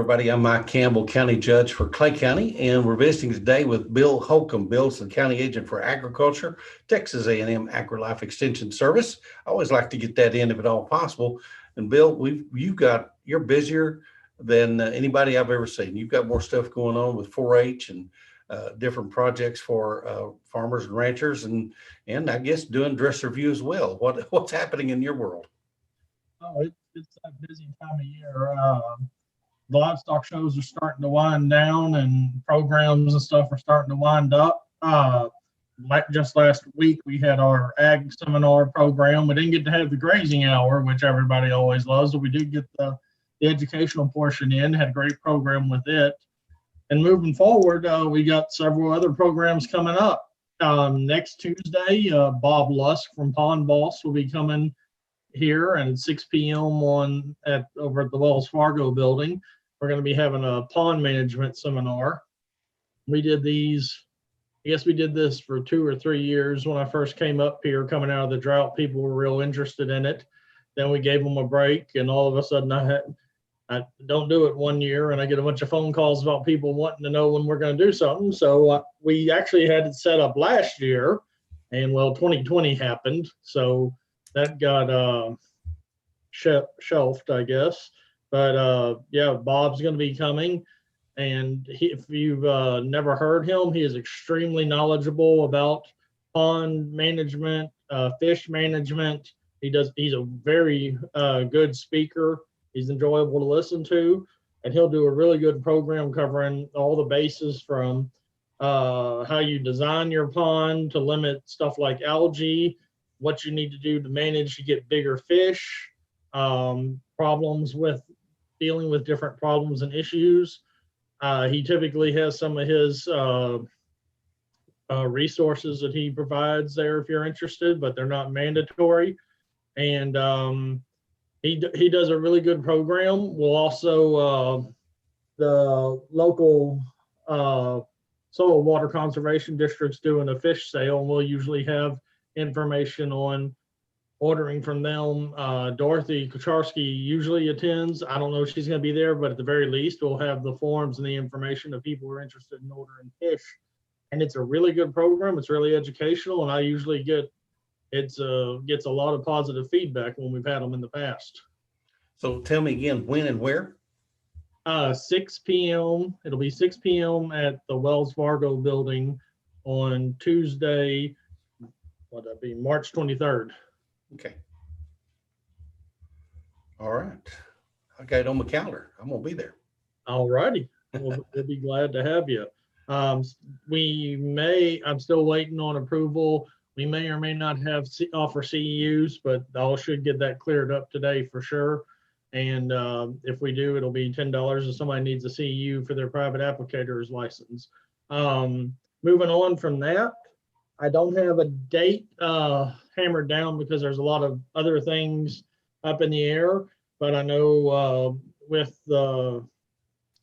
everybody. I'm Mike Campbell, County Judge for Clay County, and we're visiting today with Bill Holcombe. Bill's the County Agent for Agriculture, Texas A&M AgriLife Extension Service. I always like to get that in if at all possible. And Bill, you're busier than anybody I've ever seen. You've got more stuff going on with 4-H and different projects for farmers and ranchers, and I guess doing dress review as well. What's happening in your world? Oh, it's a busy time of year. Livestock shows are starting to wind down, and programs and stuff are starting to wind up. Like just last week, we had our ag seminar program. We didn't get to have the grazing hour, which everybody always loves, but we did get the educational portion in. Had a great program with it. And moving forward, we got several other programs coming up. Next Tuesday, Bob Lusk from Pond Boss will be coming here, and at 6 p.m. over at the Wells Fargo building. We're going to be having a pond management seminar. We did this for 2 or 3 years. When I first came up here, coming out of the drought, people were real interested in it. Then we gave them a break, and all of a sudden I don't do it 1 year, and I get a bunch of phone calls about people wanting to know when we're going to do something. So we actually had it set up last year, and 2020 happened. So that got shelved, I guess. But yeah, Bob's going to be coming. And if you've never heard him, he is extremely knowledgeable about pond management, fish management. He's a very good speaker. He's enjoyable to listen to. And he'll do a really good program covering all the bases from how you design your pond to limit stuff like algae, what you need to do to manage to get bigger fish, problems with dealing with different problems and issues. He typically has some of his resources that he provides there if you're interested, but they're not mandatory. And he does a really good program. We'll also, the local soil water conservation district's doing a fish sale, and we'll usually have information on ordering from them. Dorothy Kucharski usually attends. I don't know if she's going to be there, but at the very least, we'll have the forms and the information if people are interested in ordering fish. And it's a really good program. It's really educational, and I usually gets a lot of positive feedback when we've had them in the past. So tell me again, when and where? 6 p.m. It'll be 6 p.m. at the Wells Fargo building on Tuesday. What'd that be? March 23rd. Okay. All right. I got it on my calendar. I'm going to be there. All righty. We'll be glad to have you. I'm still waiting on approval. We may or may not offer CEUs, but I should get that cleared up today for sure. And if we do, it'll be $10 if somebody needs a CEU for their private applicator's license. Moving on from that, I don't have a date hammered down because there's a lot of other things up in the air, but I know with the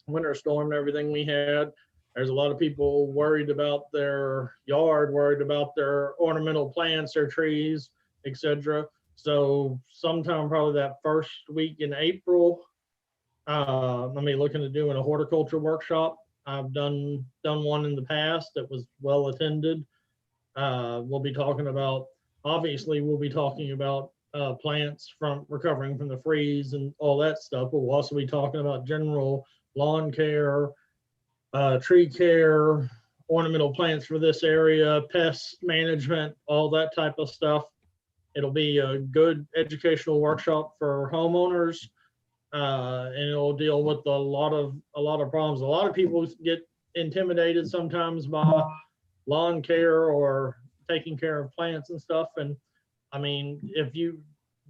winter storm and everything we had, there's a lot of people worried about their yard, worried about their ornamental plants, their trees, etc. So sometime probably that first week in April, I'm looking at doing a horticulture workshop. I've done one in the past that was well attended. We'll be talking about plants from recovering from the freeze and all that stuff, but we'll also be talking about general lawn care, tree care, ornamental plants for this area, pest management, all that type of stuff. It'll be a good educational workshop for homeowners, and it'll deal with a lot of problems. A lot of people get intimidated sometimes by lawn care or taking care of plants and stuff. And I mean,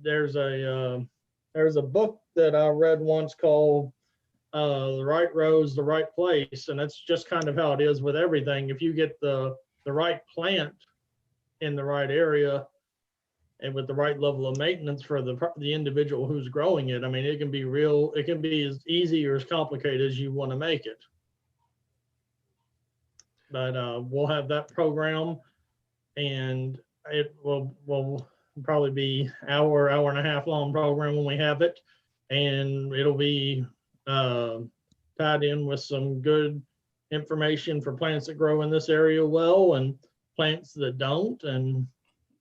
there's a book that I read once called The Right Rose, the Right Place. And that's just kind of how it is with everything. If you get the right plant in the right area and with the right level of maintenance for the individual who's growing it, I mean, it can be as easy or as complicated as you want to make it. But we'll have that program, and it will probably be hour and a half long program when we have it, and it'll be tied in with some good information for plants that grow in this area well and plants that don't. And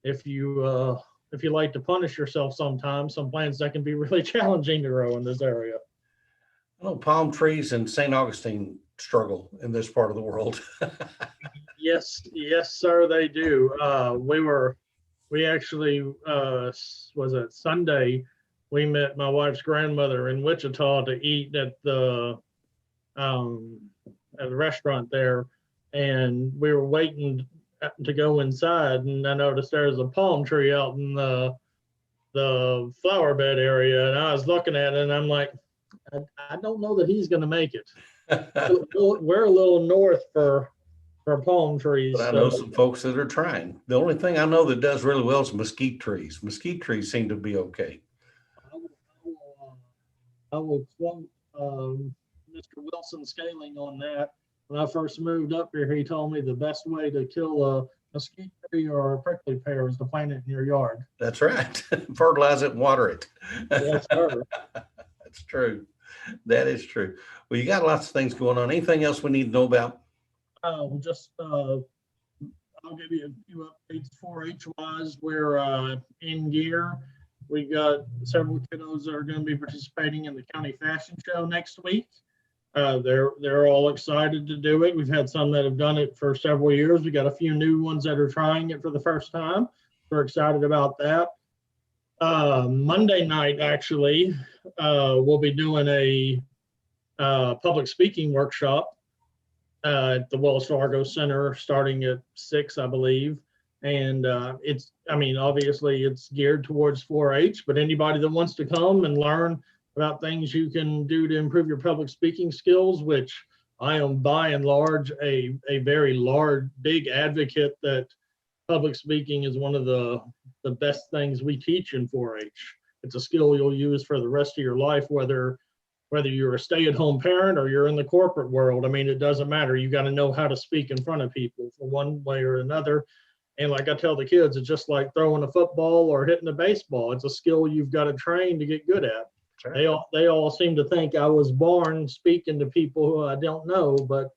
if you like to punish yourself sometimes, some plants that can be really challenging to grow in this area. I know palm trees in St. Augustine struggle in this part of the world. Yes, sir, they do. We actually, was it Sunday, we met my wife's grandmother in Wichita to eat at the restaurant there. And we were waiting to go inside, and I noticed there's a palm tree out in the flower bed area. And I was looking at it and I'm like, I don't know that he's going to make it. We're a little north for palm trees. But I know some folks that are trying. The only thing I know that does really well is mesquite trees. Mesquite trees seem to be okay. I will quote Mr. Wilson Scaling on that. When I first moved up here, he told me the best way to kill a mesquite tree or a prickly pear is to plant it in your yard. That's right. Fertilize it and water it. Yes, sir. That's true. That is true. Well, you got lots of things going on. Anything else we need to know about? I'll give you a few updates 4-H wise. We're in gear. We got several kiddos that are going to be participating in the county fashion show next week. They're all excited to do it. We've had some that have done it for several years. We got a few new ones that are trying it for the first time. We're excited about that. Monday night, actually, we'll be doing a public speaking workshop at the Wells Fargo Center starting at 6, I believe. And obviously it's geared towards 4-H, but anybody that wants to come and learn about things you can do to improve your public speaking skills, which I am by and large a very big advocate that public speaking is one of the best things we teach in 4-H. It's a skill you'll use for the rest of your life, whether you're a stay-at-home parent or you're in the corporate world. I mean, it doesn't matter. You got to know how to speak in front of people for one way or another. And like I tell the kids, it's just like throwing a football or hitting a baseball. It's a skill you've got to train to get good at. Right. They all seem to think I was born speaking to people who I don't know, but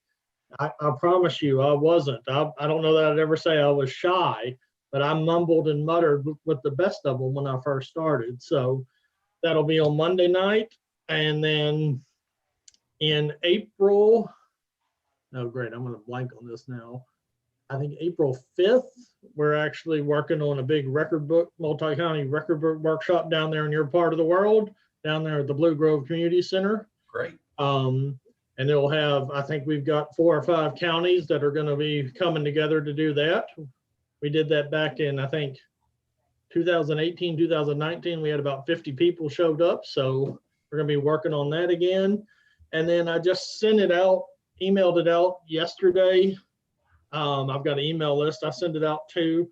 I promise you I wasn't. I don't know that I'd ever say I was shy, but I mumbled and muttered with the best of them when I first started. So that'll be on Monday night. And then in April, oh great, I'm going to blank on this now. I think April 5th, we're actually working on a big multi-county record book workshop down there in your part of the world, down there at the Blue Grove Community Center. Great. And it'll have, I think we've got 4 or 5 counties that are going to be coming together to do that. We did that back in, I think, 2018, 2019. We had about 50 people showed up. So we're going to be working on that again. And then I just emailed it out yesterday. I've got an email list I send it out to.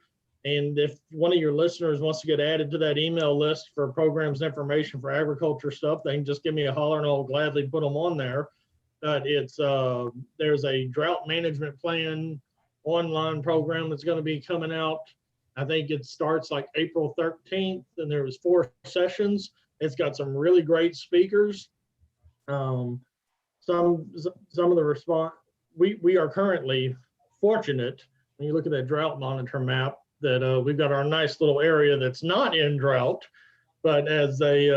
And if one of your listeners wants to get added to that email list for programs and information for agriculture stuff, they can just give me a holler and I'll gladly put them on there. But there's a drought management plan online program that's going to be coming out. I think it starts like April 13th, and there was 4 sessions. It's got some really great speakers. Some of the response, we are currently fortunate when you look at that drought monitor map that we've got our nice little area that's not in drought, but as they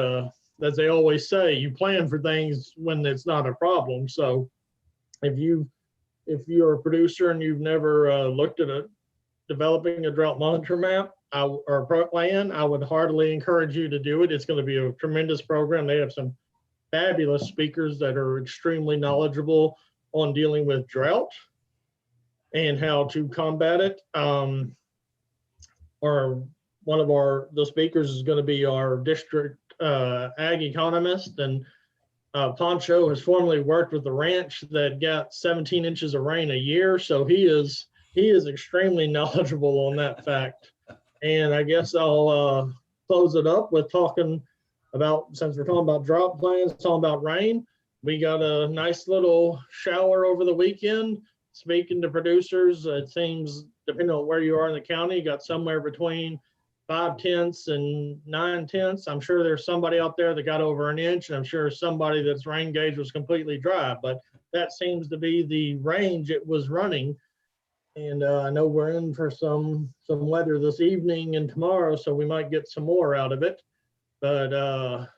always say, you plan for things when it's not a problem. So if you're a producer and you've never looked at developing a drought monitor map or a plan, I would heartily encourage you to do it. It's going to be a tremendous program. They have some fabulous speakers that are extremely knowledgeable on dealing with drought and how to combat it. Or one of the speakers is going to be our district ag economist, and Poncho has formerly worked with the ranch that got 17 inches of rain a year, so he is extremely knowledgeable on that fact. And I guess I'll close it up with talking about, since we're talking about drought plans, talking about rain. We got a nice little shower over the weekend. Speaking to producers, it seems, depending on where you are in the county, you got somewhere between 5/10 and 9/10. I'm sure there's somebody out there that got over an inch, and I'm sure somebody that's rain gauge was completely dry, but that seems to be the range it was running. And I know we're in for some weather this evening and tomorrow, so we might get some more out of it. But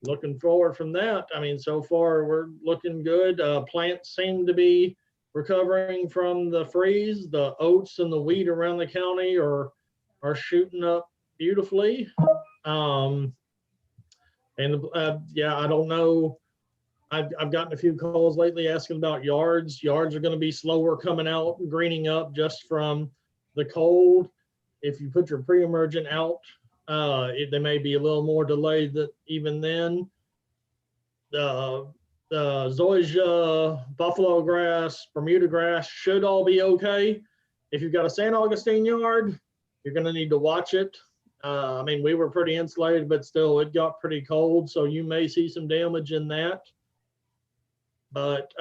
looking forward from that. I mean, so far we're looking good. Plants seem to be recovering from the freeze. The oats and the wheat around the county are shooting up beautifully. Yeah, I don't know. I've gotten a few calls lately asking about yards. Yards are going to be slower coming out and greening up just from the cold. If you put your pre-emergent out, they may be a little more delayed that even then. The zoysia, buffalo grass, Bermuda grass should all be okay. If you've got a San Augustine yard, you're going to need to watch it. I mean, we were pretty insulated, but still it got pretty cold, so you may see some damage in that. But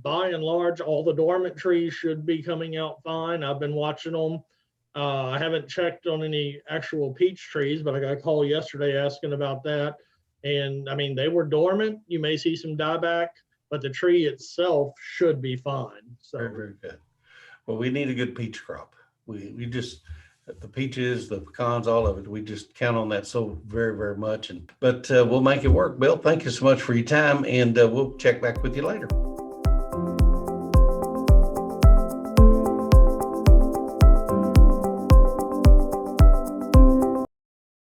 by and large, all the dormant trees should be coming out fine. I've been watching them. I haven't checked on any actual peach trees, but I got a call yesterday asking about that. And I mean, they were dormant. You may see some dieback, but the tree itself should be fine. So very, very good. Well, we need a good peach crop. We just, the peaches, the pecans, all of it, we just count on that so very, very much. But we'll make it work. Bill, thank you so much for your time, and we'll check back with you later.